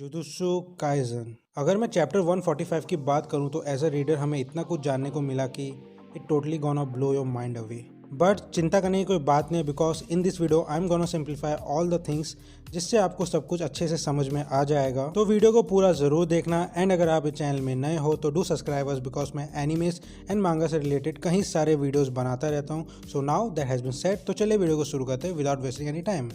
Jujutsu Kaisen. अगर मैं chapter 145 की बात करूं तो एज अ रीडर हमें इतना कुछ जानने को मिला कि it totally gonna blow your mind away. But चिंता करने की कोई बात नहीं, because in this video I am gonna simplify all the things, जिससे आपको सब कुछ अच्छे से समझ में आ जाएगा। तो वीडियो को पूरा जरूर देखना। एंड अगर आप इस चैनल में नए हो तो डू सब्सक्राइब अस, बिकॉज मैं एनिमेस एंड मांगा से रिलेटेड कई सारे वीडियोस बनाता रहता हूँ। So now that has been set, तो चलिए वीडियो को शुरू करते हैं without wasting any time.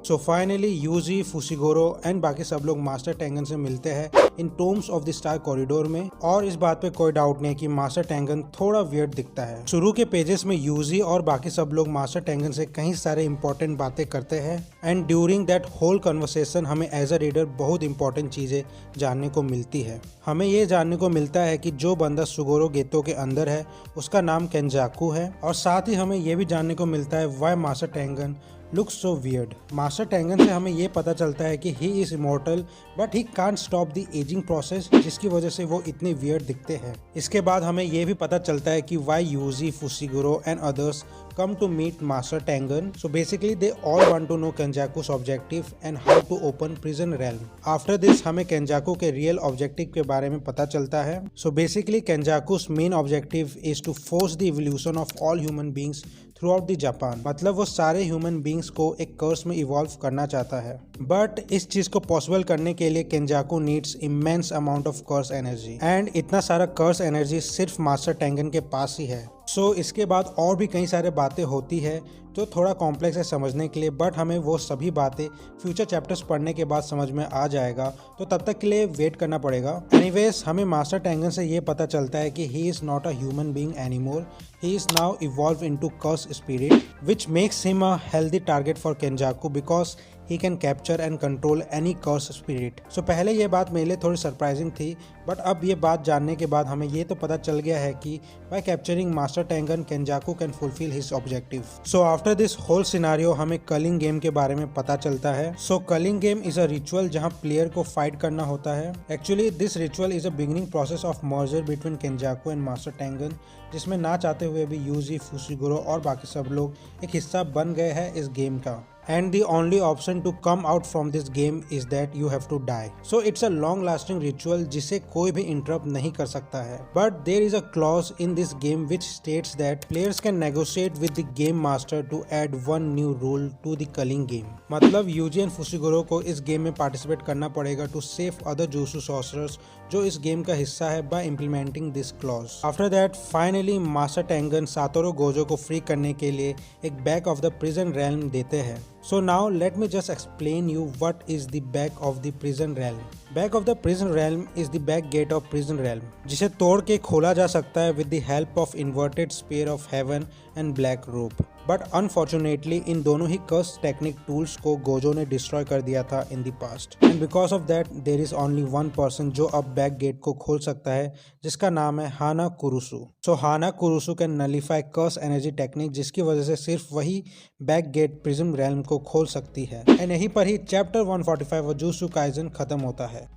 So finally Yuji, Fushiguro and बाकी सब लोग मास्टर टेंगन से मिलते हैं in tombs of the star corridor में। और इस बात पे कोई डाउट नहीं है कि मास्टर टेंगन थोड़ा वियर्ड दिखता है। शुरू के पेजेस में यूजी और बाकी सब लोग मास्टर टेंगन से कई सारे इंपॉर्टेंट बातें करते हैं। And during that whole conversation हमें एज अ रीडर बहुत इंपॉर्टेंट चीजें जानने को मिलती है। हमें ये जानने को मिलता है कि जो बंदा सुगोरो गेतो के अंदर है उसका नाम केंजाकू है। और साथ ही हमें ये भी जानने को मिलता है why master Tengen looks so weird. Master Tengen से हमें ये पता चलता है कि he is immortal but he can't stop the ageing process, जिसकी वजह से वो इतने वियर्ड दिखते हैं। इसके बाद हमें ये भी पता चलता है कि why Yuji, Fushiguro and others come to meet Master Tengen. So basically they all want to know Kenjaku's objective and how to open prison realm. After this हमें केंजाकू के रियल ऑब्जेक्टिव के बारे में पता चलता है। So basically Kenjaku's main objective is to force the evolution of all human beings throughout the Japan. मतलब वो सारे ह्यूमन बींग्स को एक कर्स में इवॉल्व करना चाहता है। बट इस चीज को पॉसिबल करने के लिए Kenjaku needs immense amount of curse energy, and इतना सारा कर्स एनर्जी सिर्फ मास्टर टेंगन के पास ही है। सो इसके बाद और भी कई सारे बातें होती है जो थोड़ा कॉम्प्लेक्स है समझने के लिए, बट हमें वो सभी बातें फ्यूचर चैप्टर्स पढ़ने के बाद समझ में आ जाएगा। तो तब तक के लिए वेट करना पड़ेगा। एनीवेज हमें मास्टर टेंगन से ये पता चलता है कि he is not a human being anymore, he is now evolve into curse spirit, which makes him a healthy target for Kenjaku because he can capture and control any curse spirit. So पहले ये बात मेरे लिए थोड़ी surprising थी, but अब ये बात जानने के बाद हमें ये तो पता चल गया है कि by capturing Master Tengen, Kenjaku can fulfill his objective. So after this whole scenario हमें कलिंग गेम के बारे में पता चलता है। So culling game is a ritual जहाँ प्लेयर को फाइट करना होता है। Actually this ritual is a beginning process of merger between Kenjaku and Master Tengen, जिसमें ना चाहते हुए भी यूजी, फुशिगोरो और बाकी सब लोग एक हिस्सा बन गए हैं इस गेम का। And the only option to come out from this game is that you have to die. So it's a long lasting ritual जिसे कोई भी interrupt नहीं कर सकता है। But there is a clause in this game which states that players can negotiate with the game master to add one new rule to the culling game. मतलब Yuji and Fushiguro को इस game में participate करना पड़ेगा to save other jujutsu sorcerers जो इस game का हिस्सा है by implementing this clause. After that finally master Tengen Satoru Gojo को फ्री करने के लिए एक back of the prison realm देते हैं। So now let me just explain you what is the back of the prison realm. Back of the prison realm is the back gate of prison realm, जिसे तोड़ के खोला जा सकता है with the help of inverted spear of heaven and black rope. But unfortunately इन दोनों ही कर्स टेक्निक टूल्स को गोजो ने डिस्ट्रॉय कर दिया था in the past, and because of that there is only one person जो अब बैक गेट को खोल सकता है, जिसका नाम है Hana Kurusu. So Hana Kurusu can nullify curse energy technique, जिसकी वजह से सिर्फ वही बैक गेट प्रिज्म रेल्म को खोल सकती है। एंड यहीं पर ही चैप्टर 145 जुजुत्सु काइजन खत्म होता है।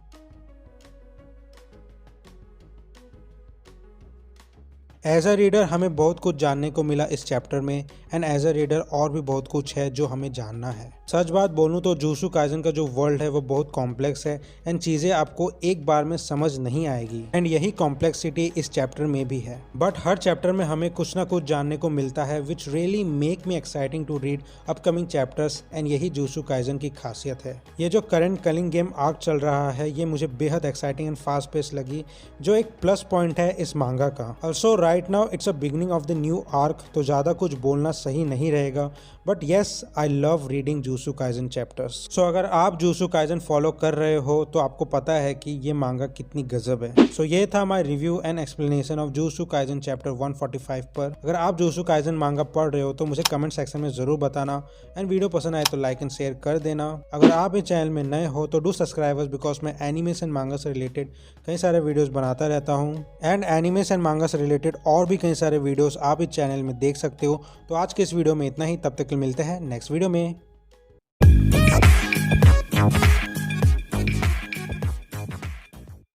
एज अ रीडर हमें बहुत कुछ जानने को मिला इस चैप्टर में, एंड एज अ रीडर और भी बहुत कुछ है जो हमें जानना है। सच बात बोलूं तो जुजुत्सु काइजन का जो वर्ल्ड है वो बहुत कॉम्प्लेक्स है, एंड चीज़ें आपको एक बार में समझ नहीं आएगी, एंड यही कॉम्प्लेक्सिटी इस चैप्टर में भी है। बट हर चैप्टर में हमें कुछ ना कुछ जानने को मिलता है which really make me exciting to read upcoming chapters, and यही जुजुत्सु काइजन की खासियत है। ये जो करंट कलिंग गेम आर्क चल रहा है ये मुझे बेहद एक्साइटिंग एंड फास्ट पेस लगी, जो एक प्लस पॉइंट है इस मांगा का। Also right now it's a beginning of the new arc, तो ज़्यादा कुछ बोलना सही नहीं रहेगा, but yes I love reading Jujutsu Kaisen chapters. So अगर आप जुजुत्सु काइजन फॉलो कर रहे हो तो आपको पता है कि ये मांगा कितनी गजब है। सो ये था my review and explanation of Jujutsu Kaisen chapter 145 पर। अगर आप जुजुत्सु काइजन मांगा पढ़ रहे हो तो मुझे कमेंट सेक्शन में जरूर बताना, एंड वीडियो पसंद आए तो लाइक एंड शेयर कर देना। अगर आप इस चैनल में नए हो तो डू सब्सक्राइब अस, बिकॉज मैं एनिमेशन मांगा से रिलेटेड कई सारे वीडियोस बनाता रहता हूँ, एंड एनिमेशन मांगा से रिलेटेड और भी कई सारे वीडियोस आप इस चैनल में देख सकते हो। तो आज के इस वीडियो में इतना ही, तब तक मिलते हैं नेक्स्ट वीडियो में।